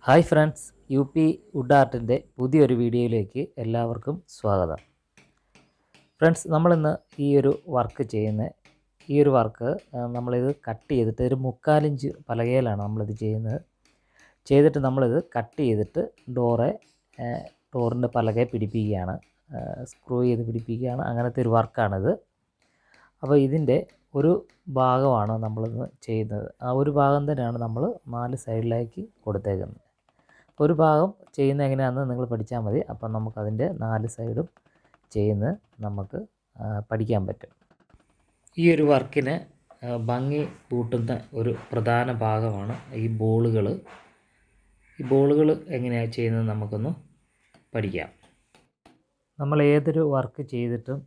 Hi friends, would ആർട്ടിൻ്റെ പുതിയൊരു വീഡിയോയിലേക്ക് എല്ലാവർക്കും സ്വാഗതം. ഫ്രണ്ട്സ്, നമ്മളിന്ന് ഈ ഒരു വർക്ക് നമ്മളിത് കട്ട് ചെയ്തിട്ട് ഒരു 3/4 ഇഞ്ച് പലകയിലാണ് നമ്മളിത് ചെയ്തിട്ട് നമ്മളിത് കട്ട് ചെയ്തിട്ട് ഡോറിൻ്റെ പലകയെ പിടിപ്പിക്കുകയാണ്, സ്ക്രൂ ചെയ്ത് പിടിപ്പിക്കുകയാണ്. അങ്ങനത്തെ ഒരു വർക്കാണിത്. അപ്പോൾ ഇതിൻ്റെ ഒരു ഭാഗമാണ് നമ്മളിന്ന് ചെയ്യുന്നത്. ആ ഒരു ഭാഗം തന്നെയാണ് നമ്മൾ 4 സൈഡിലേക്ക് കൊടുത്തേക്കുന്നത്. ഒരു ഭാഗം ചെയ്യുന്നത് എങ്ങനെയാണെന്ന് നിങ്ങൾ പഠിച്ചാൽ മതി. അപ്പം നമുക്കതിൻ്റെ 4 സൈഡും ചെയ്യുന്നത് നമുക്ക് പഠിക്കാൻ പറ്റും. ഈ ഒരു വർക്കിന് ഭംഗി കൂട്ടുന്ന ഒരു പ്രധാന ഭാഗമാണ് ഈ ബോളുകൾ. ഈ ബോളുകൾ എങ്ങനെയാണ് ചെയ്യുന്നത് നമുക്കൊന്ന് പഠിക്കാം. നമ്മൾ ഏതൊരു വർക്ക് ചെയ്തിട്ടും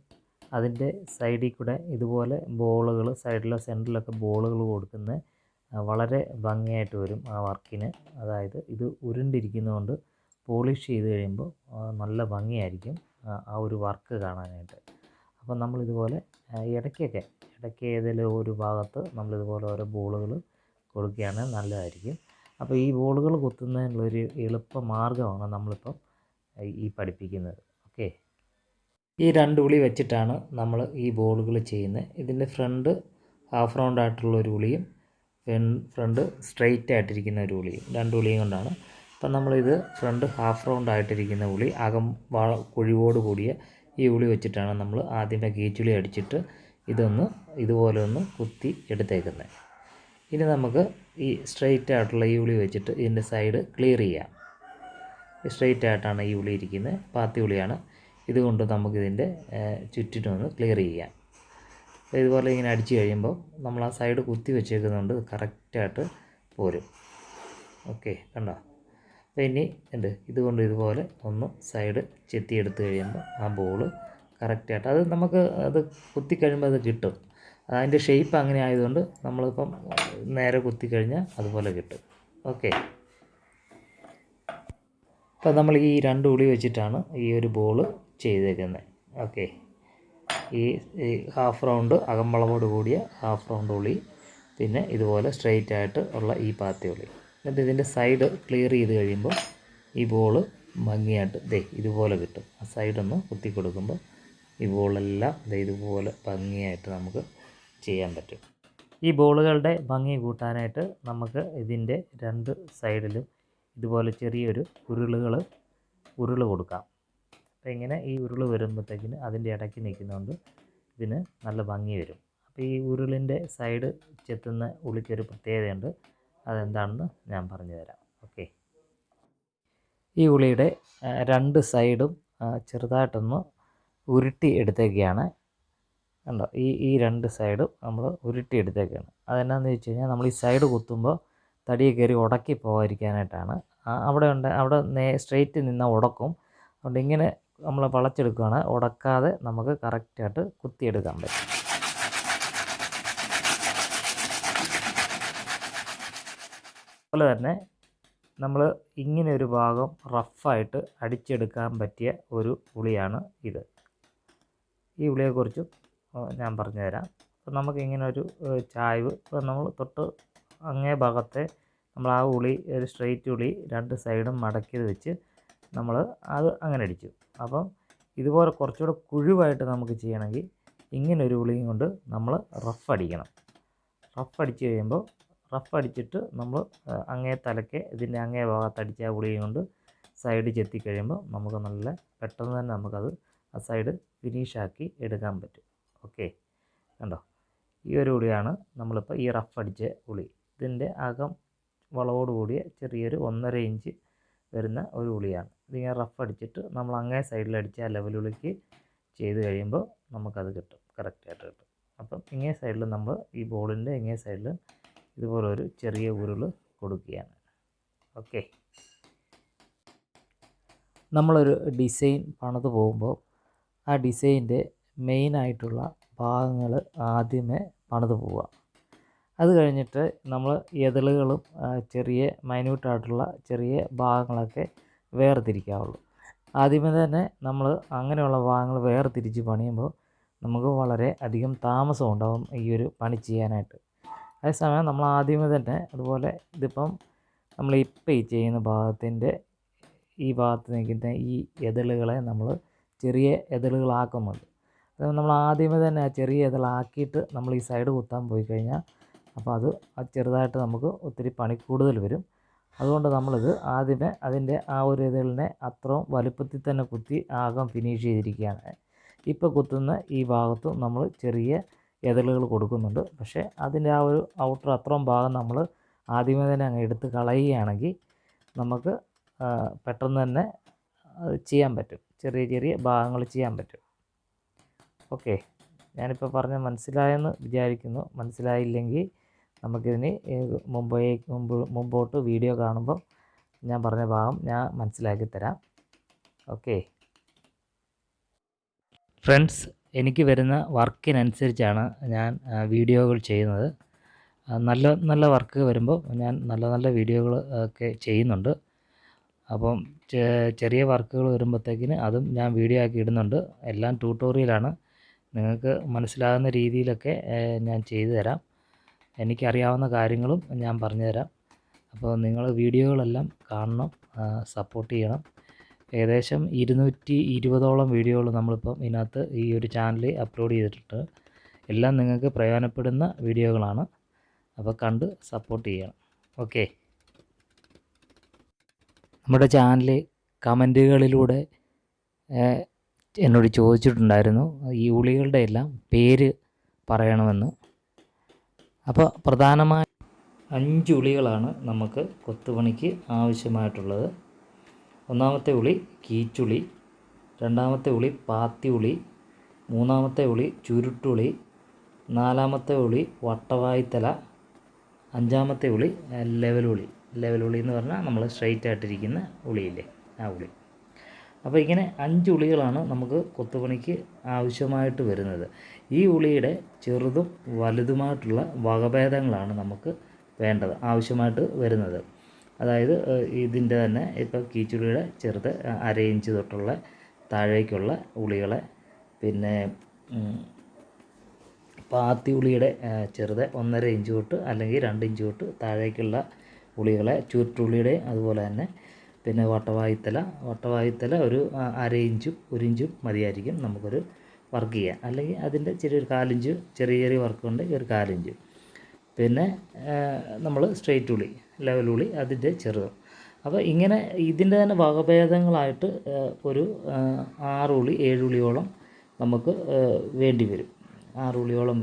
അതിൻ്റെ സൈഡിൽ കൂടെ ഇതുപോലെ ബോളുകൾ, സൈഡിലോ സെൻറ്ററിലൊക്കെ ബോളുകൾ കൊടുക്കുന്നത് വളരെ ഭംഗിയായിട്ട് വരും ആ വർക്കിന്. അതായത് ഇത് ഉരുണ്ടിരിക്കുന്നതുകൊണ്ട് പോളിഷ് ചെയ്ത് കഴിയുമ്പോൾ നല്ല ഭംഗിയായിരിക്കും ആ ഒരു വർക്ക് കാണാനായിട്ട്. അപ്പം നമ്മളിതുപോലെ ഇടയ്ക്ക് ഏതെങ്കിലും ഒരു ഭാഗത്ത് നമ്മളിതുപോലെ ഓരോ ബോളുകൾ കൊടുക്കുകയാണെങ്കിൽ നല്ലതായിരിക്കും. അപ്പോൾ ഈ ബോളുകൾ കുത്തുന്നതിനുള്ളൊരു എളുപ്പ മാർഗ്ഗമാണ് നമ്മളിപ്പം ഈ പഠിപ്പിക്കുന്നത്. ഓക്കെ, ഈ 2 ഉളി വെച്ചിട്ടാണ് നമ്മൾ ഈ ബോളുകൾ ചെയ്യുന്നത്. ഇതിൻ്റെ ഫ്രണ്ട് ഹാഫ് റൗണ്ട് ആയിട്ടുള്ള ഒരു ഉളിയും ഫ്രണ്ട് സ്ട്രെയിറ്റ് ആയിട്ടിരിക്കുന്ന ഒരു ഉളിയും, 2 ഉളിയും കൊണ്ടാണ്. അപ്പം നമ്മളിത് ഫ്രണ്ട് ഹാഫ് റൗണ്ട് ആയിട്ടിരിക്കുന്ന ഉളി, കുഴിവോട് കൂടിയ ഈ ഉളി വെച്ചിട്ടാണ് നമ്മൾ ആദ്യമേ ഗീറ്റുളി അടിച്ചിട്ട് ഇതുപോലെ ഒന്ന് കുത്തി എടുത്തേക്കുന്നത്. ഇനി നമുക്ക് ഈ സ്ട്രെയിറ്റ് ആയിട്ടുള്ള ഈ ഉളി വെച്ചിട്ട് ഇതിൻ്റെ സൈഡ് ക്ലിയർ ചെയ്യാം. സ്ട്രെയിറ്റ് ആയിട്ടാണ് ഈ ഉളി ഇരിക്കുന്നത്, പാത്തി ഉളിയാണ്. ഇതുകൊണ്ട് നമുക്കിതിൻ്റെ ചുറ്റിനൊന്ന് ക്ലിയർ ചെയ്യാം. ഇതുപോലെ ഇങ്ങനെ അടിച്ച് കഴിയുമ്പോൾ നമ്മൾ ആ സൈഡ് കുത്തി വെച്ചേക്കുന്നതുകൊണ്ട് കറക്റ്റായിട്ട് പോരും. ഓക്കെ, കണ്ടോ? അപ്പോൾ ഇനി ഇതുകൊണ്ട് ഇതുപോലെ ഒന്ന് സൈഡ് ചെത്തിയെടുത്ത് കഴിയുമ്പോൾ ആ ബോൾ കറക്റ്റായിട്ട് അത് കുത്തിക്കഴിയുമ്പോൾ അത് കിട്ടും. അതിൻ്റെ ഷേപ്പ് അങ്ങനെ ആയതുകൊണ്ട് നമ്മളിപ്പം നേരെ കുത്തിക്കഴിഞ്ഞാൽ അതുപോലെ കിട്ടും. ഓക്കെ, അപ്പോൾ നമ്മൾ ഈ 2 ഉളി വെച്ചിട്ടാണ് ഈ ഒരു ബോൾ ചെയ്തേക്കുന്നത്. ഓക്കെ, ഈ ഹാഫ് റൗണ്ട് അകമ്പളവോട് കൂടിയ ഹാഫ് റൗണ്ട് ഉളി, പിന്നെ ഇതുപോലെ സ്ട്രെയിറ്റ് ആയിട്ട് ഉള്ള ഈ പാത്തി ഉളി. എന്നിട്ട് ഇതിൻ്റെ സൈഡ് ക്ലിയർ ചെയ്ത് കഴിയുമ്പോൾ ഈ ബോള് ഭംഗിയായിട്ട് ഇതുപോലെ കിട്ടും. ആ സൈഡൊന്ന് കുത്തി കൊടുക്കുമ്പോൾ ഈ ബോളെല്ലാം ഇതുപോലെ ഭംഗിയായിട്ട് നമുക്ക് ചെയ്യാൻ പറ്റും. ഈ ബോളുകളുടെ ഭംഗി കൂട്ടാനായിട്ട് നമുക്ക് ഇതിൻ്റെ 2 സൈഡിലും ഇതുപോലെ ചെറിയൊരു ഉരുൾ കൊടുക്കാം. അപ്പോൾ ഇങ്ങനെ ഈ ഉരുൾ വരുമ്പോഴത്തേക്കിന് അതിൻ്റെ ഇടയ്ക്ക് നിൽക്കുന്നതുകൊണ്ട് ഇതിന് നല്ല ഭംഗി വരും. അപ്പോൾ ഈ ഉരുളിൻ്റെ സൈഡ് ചെത്തുന്ന ഉളിക്കൊരു പ്രത്യേകതയുണ്ട്. അതെന്താണെന്ന് ഞാൻ പറഞ്ഞു തരാം. ഓക്കെ, ഈ ഉളിയുടെ 2 സൈഡും ചെറുതായിട്ടൊന്ന് ഉരുട്ടി എടുത്തേക്കുകയാണ്. കണ്ടോ? ഈ 2 സൈഡും നമ്മൾ ഉരുട്ടി എടുത്തേക്കാണ്. അതെന്നാന്ന് വെച്ച് കഴിഞ്ഞാൽ നമ്മൾ ഈ സൈഡ് കുത്തുമ്പോൾ തടിയെ കയറി ഉടക്കി പോകാതിരിക്കാനായിട്ടാണ്. അവിടെ സ്ട്രെയിറ്റ് നിന്നാൽ ഉടക്കും. അതുകൊണ്ട് ഇങ്ങനെ നമ്മൾ വളച്ചെടുക്കുകയാണ്. ഉടക്കാതെ നമുക്ക് കറക്റ്റായിട്ട് കുത്തിയെടുക്കാൻ പറ്റും. അതുപോലെ തന്നെ നമ്മൾ ഇങ്ങനെ ഒരു ഭാഗം റഫായിട്ട് അടിച്ചെടുക്കാൻ പറ്റിയ ഒരു ഉളിയാണ് ഇത്. ഈ ഉളിയെക്കുറിച്ചും ഞാൻ പറഞ്ഞു തരാം. അപ്പോൾ നമുക്ക് ഇങ്ങനെ ഒരു ചായ്വ്, ഇപ്പോൾ നമ്മൾ തൊട്ട് അങ്ങേ ഭാഗത്തെ നമ്മൾ ആ ഉളി, ഒരു സ്ട്രെയിറ്റ് ഉളി 2 സൈഡും മടക്കിയത് വെച്ച് നമ്മൾ അത് അങ്ങനെ അടിച്ചു. അപ്പം ഇതുപോലെ കുറച്ചുകൂടെ കുഴിവായിട്ട് നമുക്ക് ചെയ്യണമെങ്കിൽ ഇങ്ങനൊരു ഉളിയും കൊണ്ട് നമ്മൾ റഫ് അടിക്കണം. റഫ് അടിച്ചിട്ട് നമ്മൾ അങ്ങേ തലയ്ക്ക് ഇതിൻ്റെ അങ്ങേ ഭാഗത്ത് അടിച്ച ആ ഉളിയും കൊണ്ട് സൈഡ് ചെത്തി കഴിയുമ്പോൾ നമുക്ക് നല്ല പെട്ടെന്ന് തന്നെ നമുക്കത് ആ സൈഡ് ഫിനിഷാക്കി എടുക്കാൻ പറ്റും. ഓക്കെ, കണ്ടോ? ഈ ഒരു ഉളിയാണ് നമ്മളിപ്പോൾ ഈ റഫ് അടിച്ച ഉളി. ഇതിൻ്റെ അകം വളവോട് കൂടിയ ചെറിയൊരു 1.5 ഇഞ്ച് വരുന്ന ഒരു ഉളിയാണ്. ഇതിങ്ങനെ റഫ് അടിച്ചിട്ട് നമ്മൾ അങ്ങേ സൈഡിലടിച്ച ആ ലെവലുളിക്ക് ചെയ്ത് കഴിയുമ്പോൾ നമുക്കത് കിട്ടും, കറക്റ്റായിട്ട് കിട്ടും. അപ്പം ഇങ്ങേ സൈഡിൽ നമ്മൾ ഈ ബോളിൻ്റെ ഇങ്ങേ സൈഡിൽ ഇതുപോലെ ഒരു ചെറിയ ഉരുൾ കൊടുക്കുകയാണ്. ഓക്കെ, നമ്മളൊരു ഡിസൈൻ പണിത് പോകുമ്പോൾ ആ ഡിസൈൻ്റെ മെയിനായിട്ടുള്ള ഭാഗങ്ങൾ ആദ്യമേ പണിത് പോവുക. അത് കഴിഞ്ഞിട്ട് നമ്മൾ എതിളുകളും ചെറിയ മൈന്യൂട്ടായിട്ടുള്ള ചെറിയ ഭാഗങ്ങളൊക്കെ വേർതിരിക്കാവുള്ളൂ. ആദ്യമേ തന്നെ നമ്മൾ അങ്ങനെയുള്ള ഭാഗങ്ങൾ വേർതിരിച്ച് പണിയുമ്പോൾ നമുക്ക് വളരെ അധികം താമസം ഉണ്ടാകും ഈ ഒരു പണി ചെയ്യാനായിട്ട്. അതേസമയം നമ്മൾ ആദ്യമേ തന്നെ അതുപോലെ ഇതിപ്പം നമ്മളിപ്പോൾ ഈ ചെയ്യുന്ന ഭാഗത്തിൻ്റെ ഈ ഭാഗത്ത് നിൽക്കുന്ന ഈ എതളുകളെ നമ്മൾ ചെറിയ എതളുകളാക്കുന്നുണ്ട്. അത് നമ്മൾ ആദ്യമേ തന്നെ ആ ചെറിയ എതളാക്കിയിട്ട് നമ്മൾ ഈ സൈഡ് കുത്താൻ പോയി കഴിഞ്ഞാൽ അപ്പോൾ അത് ചെറുതായിട്ട് നമുക്ക് ഒത്തിരി പണി കൂടുതൽ വരും. അതുകൊണ്ട് നമ്മളിത് ആദ്യമേ അതിൻ്റെ ആ ഒരു എതളിനെ അത്രയും വലുപ്പത്തിൽ തന്നെ കുത്തി ആകം ഫിനിഷ് ചെയ്തിരിക്കുകയാണ്. ഇപ്പോൾ കുത്തുന്ന ഈ ഭാഗത്തും നമ്മൾ ചെറിയ എതളുകൾ കൊടുക്കുന്നുണ്ട്. പക്ഷേ അതിൻ്റെ ആ ഒരു ഔട്ടർ അത്രയും ഭാഗം നമ്മൾ ആദ്യമേ തന്നെ അങ്ങ് എടുത്ത് കളയുകയാണെങ്കിൽ നമുക്ക് പെട്ടെന്ന് തന്നെ ചെയ്യാൻ പറ്റും. ചെറിയ ചെറിയ ഭാഗങ്ങൾ ചെയ്യാൻ പറ്റും. ഓക്കെ, ഞാനിപ്പോൾ പറഞ്ഞ മനസ്സിലായെന്ന് വിചാരിക്കുന്നു. മനസ്സിലായില്ലെങ്കിൽ നമുക്കിതിന് മുമ്പോട്ട് വീഡിയോ കാണുമ്പോൾ ഞാൻ പറഞ്ഞ ഭാഗം ഞാൻ മനസ്സിലാക്കി തരാം. ഓക്കെ ഫ്രണ്ട്സ്, എനിക്ക് വരുന്ന വർക്കിനനുസരിച്ചാണ് ഞാൻ വീഡിയോകൾ ചെയ്യുന്നത്. നല്ല നല്ല വർക്ക് വരുമ്പോൾ ഞാൻ നല്ല നല്ല വീഡിയോകൾ ഒക്കെ ചെയ്യുന്നുണ്ട്. അപ്പം ചെറിയ വർക്കുകൾ വരുമ്പോഴത്തേക്കിന് അതും ഞാൻ വീഡിയോ ആക്കി ഇടുന്നുണ്ട്. എല്ലാം ട്യൂട്ടോറിയലാണ്. നിങ്ങൾക്ക് മനസ്സിലാകുന്ന രീതിയിലൊക്കെ ഞാൻ ചെയ്തു തരാം. എനിക്കറിയാവുന്ന കാര്യങ്ങളും ഞാൻ പറഞ്ഞു തരാം. അപ്പോൾ നിങ്ങൾ വീഡിയോകളെല്ലാം കാണണം, സപ്പോർട്ട് ചെയ്യണം. ഏകദേശം 220ഓളം വീഡിയോകൾ നമ്മളിപ്പം ഇതിനകത്ത് ഈ ഒരു ചാനലിൽ അപ്ലോഡ് ചെയ്തിട്ടുണ്ട്. എല്ലാം നിങ്ങൾക്ക് പ്രയോജനപ്പെടുന്ന വീഡിയോകളാണ്. അപ്പോൾ കണ്ട് സപ്പോർട്ട് ചെയ്യണം. ഓക്കെ, നമ്മുടെ ചാനൽ കമൻറ്റുകളിലൂടെ എന്നോട് ചോദിച്ചിട്ടുണ്ടായിരുന്നു ഈ ഉളികളുടെ എല്ലാം പേര് പറയണമെന്ന്. അപ്പോൾ പ്രധാനമായി 5 ഉളികളാണ് നമുക്ക് കൊത്തുപണിക്ക് ആവശ്യമായിട്ടുള്ളത്. ഒന്നാമത്തെ ഉളി കീച്ചുളി, രണ്ടാമത്തെ ഉളി പാത്തി ഉളി, മൂന്നാമത്തെ ഉളി ചുരുട്ടുളി, നാലാമത്തെ ഉളി വട്ടവായ്ത്തല, അഞ്ചാമത്തെ ഉളി ലെവലുളി. ലെവലുളി എന്ന് പറഞ്ഞാൽ നമ്മൾ സ്ട്രൈറ്റ് ആയിട്ടിരിക്കുന്ന ഉളിയില്ലേ, ആ ഉളി. അപ്പോൾ ഇങ്ങനെ 5 ഉളികളാണ് നമുക്ക് കൊത്തുപണിക്ക് ആവശ്യമായിട്ട് വരുന്നത്. ഈ ഉളിയുടെ ചെറുതും വലുതുമായിട്ടുള്ള വകഭേദങ്ങളാണ് നമുക്ക് വേണ്ടത്, ആവശ്യമായിട്ട് വരുന്നത്. അതായത് ഇതിൻ്റെ തന്നെ ഇപ്പോൾ കീച്ചുളിയുടെ ചെറുത് 1/2 ഇഞ്ച് തൊട്ടുള്ള താഴേക്കുള്ള ഉളികളെ, പിന്നെ പാത്തി ഉളിയുടെ ചെറുത് 1.5 ഇഞ്ച് തൊട്ട് അല്ലെങ്കിൽ 2 ഇഞ്ച് തൊട്ട് താഴേക്കുള്ള ഉളികളെ, ചുരുട്ടുള്ളിയുടെ അതുപോലെ തന്നെ. പിന്നെ വട്ടവായ്ത്തല ഒരു 1/2 ഇഞ്ചും 1 ഇഞ്ചും മതിയായിരിക്കും നമുക്കൊരു വർക്ക് ചെയ്യാൻ. അല്ലെങ്കിൽ അതിൻ്റെ ചെറിയൊരു 1/4 ഇഞ്ച് ചെറിയ ചെറിയ വർക്ക് ഉണ്ടെങ്കിൽ ഒരു 1/4 ഇഞ്ച്. പിന്നെ നമ്മൾ സ്ട്രെയിറ്റ് ഉളി, ലെവൽ ഉളി അതിൻ്റെ ചെറുതും. അപ്പോൾ ഇങ്ങനെ ഇതിൻ്റെ തന്നെ വകഭേദങ്ങളായിട്ട് ഒരു 6 ഉളി 7 ഉളിയോളം നമുക്ക് വേണ്ടി വരും. 6 ഉളിയോളം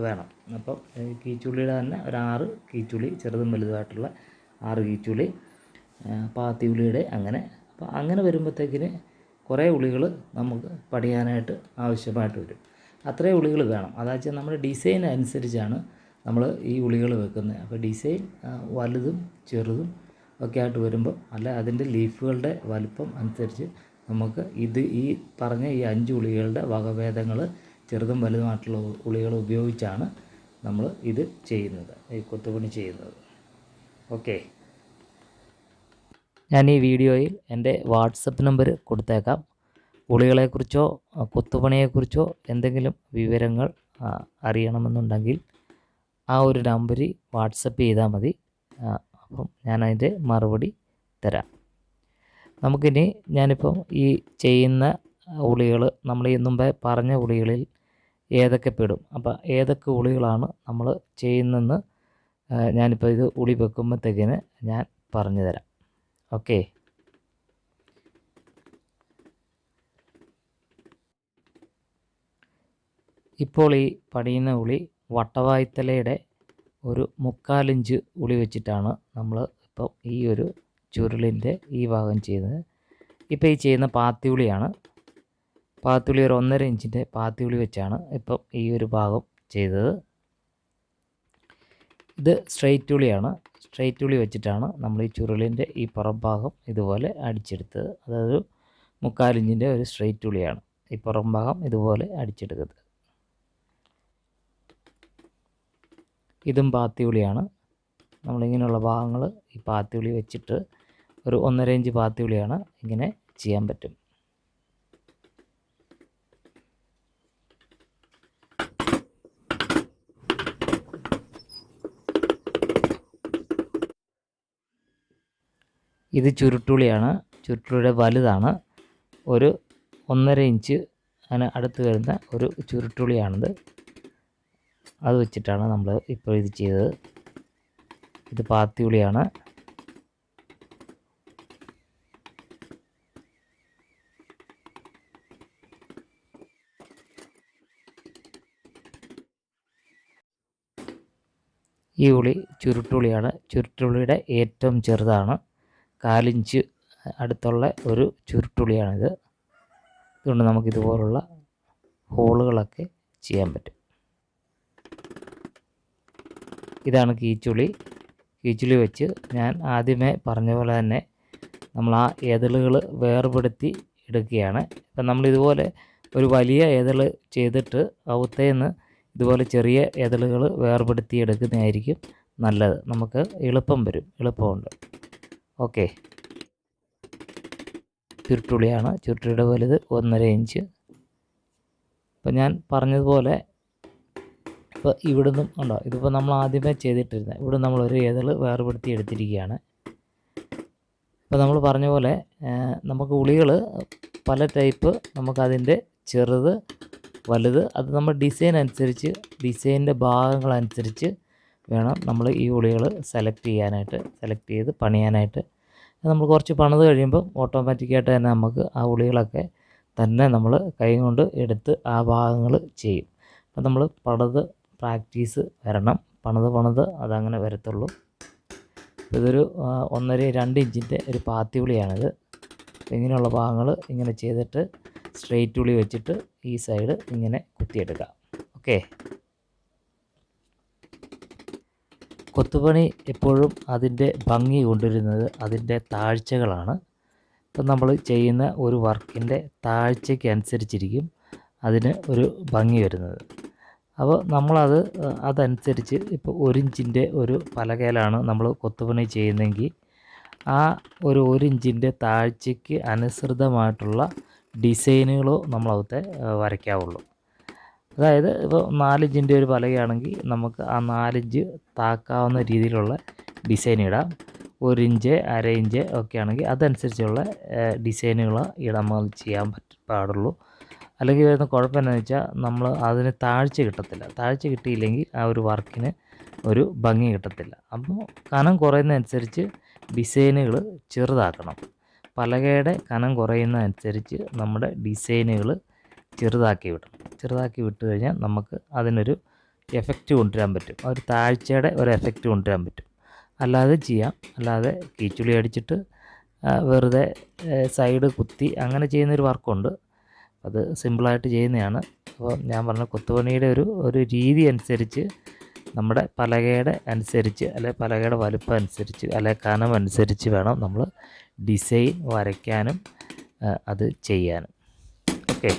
വേണം. അപ്പം കീച്ചുള്ളിയുടെ തന്നെ ഒരു 6 കീച്ചുളി, ചെറുതും വലുതുമായിട്ടുള്ള 6 കീച്ചുളി, പാത്തി ഉളിയുടെ അങ്ങനെ. അപ്പോൾ അങ്ങനെ വരുമ്പോഴത്തേക്കിന് കുറേ ഉളികൾ നമുക്ക് പണിയാനായിട്ട് ആവശ്യമായിട്ട് വരും. അത്രയും ഉളികൾ വേണം. അതാ വെച്ചാൽ നമ്മുടെ ഡിസൈൻ അനുസരിച്ചാണ് നമ്മൾ ഈ ഉളികൾ വെക്കുന്നത്. അപ്പോൾ ഡിസൈൻ വലുതും ചെറുതും ഒക്കെ ആയിട്ട് വരുമ്പോൾ അല്ല അതിൻ്റെ ലീഫുകളുടെ വലുപ്പം അനുസരിച്ച് നമുക്ക് ഈ പറഞ്ഞ ഈ 5 ഉളികളുടെ വകഭേദങ്ങൾ ചെറുതും വലുതുമായിട്ടുള്ള ഉളികൾ ഉപയോഗിച്ചാണ് നമ്മൾ ഇത് ചെയ്യുന്നത്, ഈ കൊത്തുപണി ചെയ്യുന്നത്. ഓക്കെ, ഞാൻ ഈ വീഡിയോയിൽ എൻ്റെ വാട്സപ്പ് നമ്പർ കൊടുത്തേക്കാം. ഉളികളെക്കുറിച്ചോ കൊത്തുപണിയെക്കുറിച്ചോ എന്തെങ്കിലും വിവരങ്ങൾ അറിയണമെന്നുണ്ടെങ്കിൽ ആ ഒരു നമ്പറിൽ വാട്സപ്പ് ചെയ്താൽ മതി. അപ്പം ഞാനതിൻ്റെ മറുപടി തരാം. നമുക്കിനി ഞാനിപ്പം ഈ ചെയ്യുന്ന ഉളികൾ നമ്മൾ ഈ മുമ്പേ പറഞ്ഞ ഉളികളിൽ ഏതൊക്കെ പെടും, അപ്പോൾ ഏതൊക്കെ ഉളികളാണ് നമ്മൾ ചെയ്യുന്നതെന്ന് ഞാനിപ്പോൾ ഇത് ഉളി വെക്കുമ്പോഴത്തേക്കിന് ഞാൻ പറഞ്ഞു തരാം. ഓക്കെ, ഇപ്പോൾ ഈ പണിയുന്ന ഉളി വട്ടവായ്ത്തലയുടെ ഒരു 3/4 ഇഞ്ച് ഉളി വെച്ചിട്ടാണ് നമ്മൾ ഇപ്പം ഈ ഒരു ചുരുളിൻ്റെ ഈ ഭാഗം ചെയ്യുന്നത്. ഇപ്പോൾ ഈ ചെയ്യുന്ന പാത്തി ഉളിയാണ്. പാത്തി ഉളി ഒരു 1.5 ഇഞ്ചിൻ്റെ പാത്തി ഉളി വെച്ചാണ് ഇപ്പം ഈ ഒരു ഭാഗം ചെയ്തത്. ഇത് സ്ട്രെയിറ്റ് ഉളിയാണ്. സ്ട്രെയിറ്റ് ഉളി വെച്ചിട്ടാണ് നമ്മൾ ഈ ചുരുളിൻ്റെ ഈ പുറം ഭാഗം ഇതുപോലെ അടിച്ചെടുത്തത്. അതായത് 3/4 ഇഞ്ചിൻ്റെ ഒരു സ്ട്രെയിറ്റ് ഉളിയാണ് ഈ പുറം ഭാഗം ഇതുപോലെ അടിച്ചെടുത്തത്. ഇതും പാത്തി ഉളിയാണ്. നമ്മളിങ്ങനെയുള്ള ഭാഗങ്ങൾ ഈ പാത്തി ഉളി വെച്ചിട്ട് ഒരു 1.5 ഇഞ്ച് പാത്തി ഉളിയാണ് ഇങ്ങനെ ചെയ്യാൻ പറ്റും. ഇത് ചുരുട്ടുള്ളിയാണ്. ചുരുട്ടുള്ളിയുടെ വലുതാണ്. ഒരു 1.5 ഇഞ്ച് അതിന് അടുത്ത് വരുന്ന ഒരു ചുരുട്ടുള്ളിയാണിത്. അത് വെച്ചിട്ടാണ് നമ്മൾ ഇപ്പോൾ ഇത് ചെയ്തത്. ഇത് പാത്തിയുള്ളിയാണ്. ഈ ഉള്ളി ചുരുട്ടുള്ളിയാണ്. ചുരുട്ടുള്ളിയുടെ ഏറ്റവും ചെറുതാണ്. 1/4 ഇഞ്ച് അടുത്തുള്ള ഒരു ചുരുട്ടുള്ളിയാണിത്. അതുകൊണ്ട് നമുക്കിതുപോലുള്ള ഹോളുകളൊക്കെ ചെയ്യാൻ പറ്റും. ഇതാണ് കീച്ചുള്ളി. കീച്ചുള്ളി വെച്ച് ഞാൻ ആദ്യമേ പറഞ്ഞ പോലെ തന്നെ നമ്മൾ ആ എതളുകൾ വേർപെടുത്തി എടുക്കുകയാണ്. ഇപ്പം നമ്മളിതുപോലെ ഒരു വലിയ എതൾ ചെയ്തിട്ട് അവത്തേന്ന് ഇതുപോലെ ചെറിയ എതളുകൾ വേർപെടുത്തി എടുക്കുന്നതായിരിക്കും നല്ലത്. നമുക്ക് എളുപ്പമുണ്ട്. ഓക്കെ, ചുരുട്ടുള്ളിയാണ്. ചുരുട്ടുള്ളിയുടെ വലുത് 1.5 ഇഞ്ച്. ഇപ്പം ഞാൻ പറഞ്ഞതുപോലെ ഇപ്പോൾ ഇവിടുന്നും ഉണ്ടോ, ഇതിപ്പോൾ നമ്മൾ ആദ്യമേ ചെയ്തിട്ടിരുന്നത്. ഇവിടെ നമ്മളൊരു എതൾ വേർപെടുത്തി എടുത്തിരിക്കുകയാണ്. ഇപ്പോൾ നമ്മൾ പറഞ്ഞ പോലെ നമുക്ക് ഉളികൾ പല ടൈപ്പ്, നമുക്കതിൻ്റെ ചെറുത് വലുത്, അത് നമ്മൾ ഡിസൈൻ്റെ ഭാഗങ്ങളനുസരിച്ച് വേണം നമ്മൾ ഈ ഉളികൾ സെലക്ട് ചെയ്ത് പണിയാനായിട്ട്. നമ്മൾ കുറച്ച് പണിത് കഴിയുമ്പോൾ ഓട്ടോമാറ്റിക്കായിട്ട് തന്നെ നമുക്ക് ആ ഉളികളൊക്കെ തന്നെ നമ്മൾ കൈ കൊണ്ട് എടുത്ത് ആ ഭാഗങ്ങൾ ചെയ്യും. അപ്പം നമ്മൾ പ്രാക്ടീസ് വരണം. പണിത് അതങ്ങനെ വരത്തുള്ളൂ. ഇതൊരു 1.5-2 ഇഞ്ചിൻ്റെ ഒരു പാത്തി ഉളിയാണിത്. ഇങ്ങനെയുള്ള ഭാഗങ്ങൾ ഇങ്ങനെ ചെയ്തിട്ട് സ്ട്രെയിറ്റ് ഉളി വെച്ചിട്ട് ഈ സൈഡ് ഇങ്ങനെ കുത്തിയെടുക്കാം. ഓക്കെ, കൊത്തുപണി എപ്പോഴും അതിൻ്റെ ഭംഗി കൊണ്ടുവരുന്നത് അതിൻ്റെ താഴ്ചകളാണ്. ഇപ്പം നമ്മൾ ചെയ്യുന്ന ഒരു വർക്കിൻ്റെ താഴ്ചയ്ക്ക് അനുസരിച്ചിരിക്കും അതിന് ഒരു ഭംഗി വരുന്നത്. അപ്പോൾ അതനുസരിച്ച് ഇപ്പോൾ 1 ഇഞ്ചിൻ്റെ ഒരു പലകയിലാണ് നമ്മൾ കൊത്തുപണി ചെയ്യുന്നതെങ്കിൽ ആ ഒരു 1 ഇഞ്ചിൻ്റെ താഴ്ചയ്ക്ക് അനുസൃതമായിട്ടുള്ള ഡിസൈനുകളോ നമ്മളവിടുത്തെ വരയ്ക്കാവുള്ളൂ. അതായത് ഇപ്പോൾ 4 ഇഞ്ചിൻ്റെ ഒരു പലകയാണെങ്കിൽ നമുക്ക് ആ 4 ഇഞ്ച് താക്കാവുന്ന രീതിയിലുള്ള ഡിസൈൻ ഇടാം. 1 ഇഞ്ച് 1/2 ഇഞ്ച് ഒക്കെ ആണെങ്കിൽ അതനുസരിച്ചുള്ള ഡിസൈനുകൾ ചെയ്യാൻ പാടുള്ളൂ. അല്ലെങ്കിൽ വരുന്ന കുഴപ്പം എന്താണെന്ന് വെച്ചാൽ നമ്മൾ അതിന് താഴ്ച കിട്ടത്തില്ല. താഴ്ച കിട്ടിയില്ലെങ്കിൽ ആ ഒരു വർക്കിന് ഒരു ഭംഗി കിട്ടത്തില്ല. അപ്പോൾ കനം കുറയുന്നതനുസരിച്ച് ഡിസൈനുകൾ ചെറുതാക്കണം. പലകയുടെ കനം കുറയുന്നതനുസരിച്ച് നമ്മുടെ ഡിസൈനുകൾ ചെറുതാക്കി വിട്ട് കഴിഞ്ഞാൽ നമുക്ക് അതിനൊരു എഫക്റ്റ് കൊണ്ടുവരാൻ പറ്റും. ഒരു താഴ്ചയുടെ ഒരു എഫക്റ്റ് കൊണ്ടുവരാൻ പറ്റും. അല്ലാതെ ചെയ്യാം. അല്ലാതെ കീച്ചുളി അടിച്ചിട്ട് വെറുതെ സൈഡ് കുത്തി അങ്ങനെ ചെയ്യുന്നൊരു വർക്കുണ്ട്. അത് സിമ്പിളായിട്ട് ചെയ്യുന്നതാണ്. അപ്പോൾ ഞാൻ പറഞ്ഞ കൊത്തുപണിയുടെ ഒരു രീതി അനുസരിച്ച് നമ്മുടെ പലകയുടെ അനുസരിച്ച്, അല്ലെങ്കിൽ പലകയുടെ വലുപ്പം അനുസരിച്ച്, അല്ലെങ്കിൽ കനം അനുസരിച്ച് വേണം നമ്മൾ ഡിസൈൻ വരയ്ക്കാനും അത് ചെയ്യാനും. ഓക്കെ,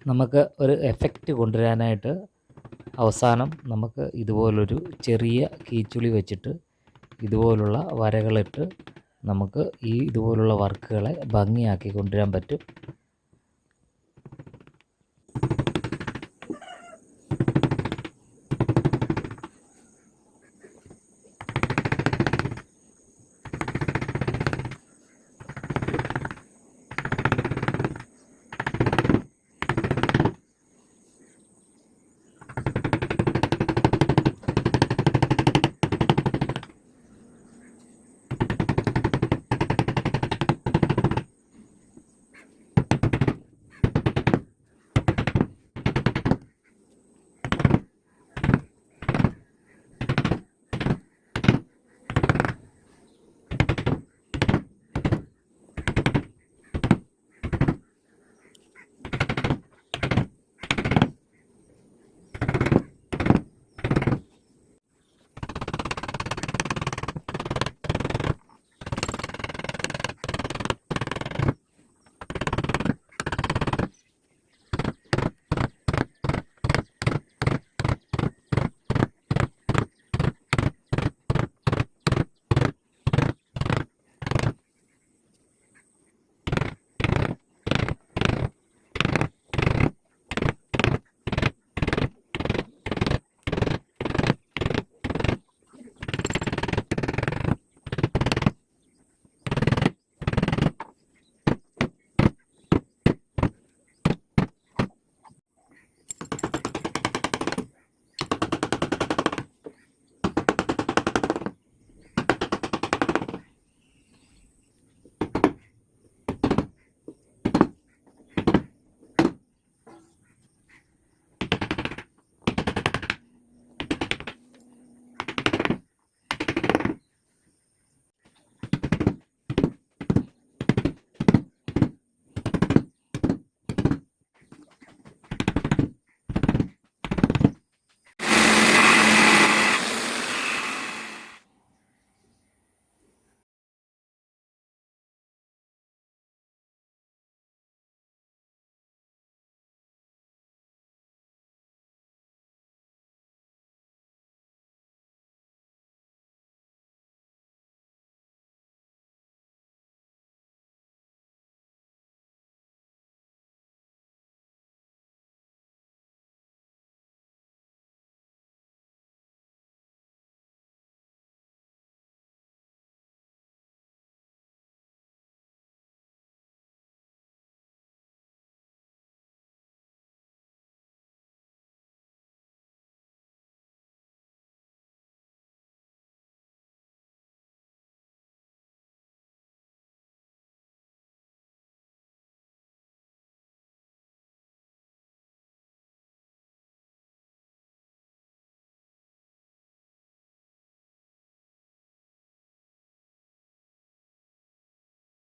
നമുക്ക് ഒരു എഫക്റ്റ് കൊണ്ടുവരാനായിട്ട് അവസാനം നമുക്ക് ഇതുപോലൊരു ചെറിയ കീച്ചുളി വെച്ചിട്ട് ഇതുപോലുള്ള വരകളിട്ട് നമുക്ക് ഇതുപോലുള്ള വർക്കുകളെ ഭംഗിയാക്കി കൊണ്ടുവരാൻ പറ്റും.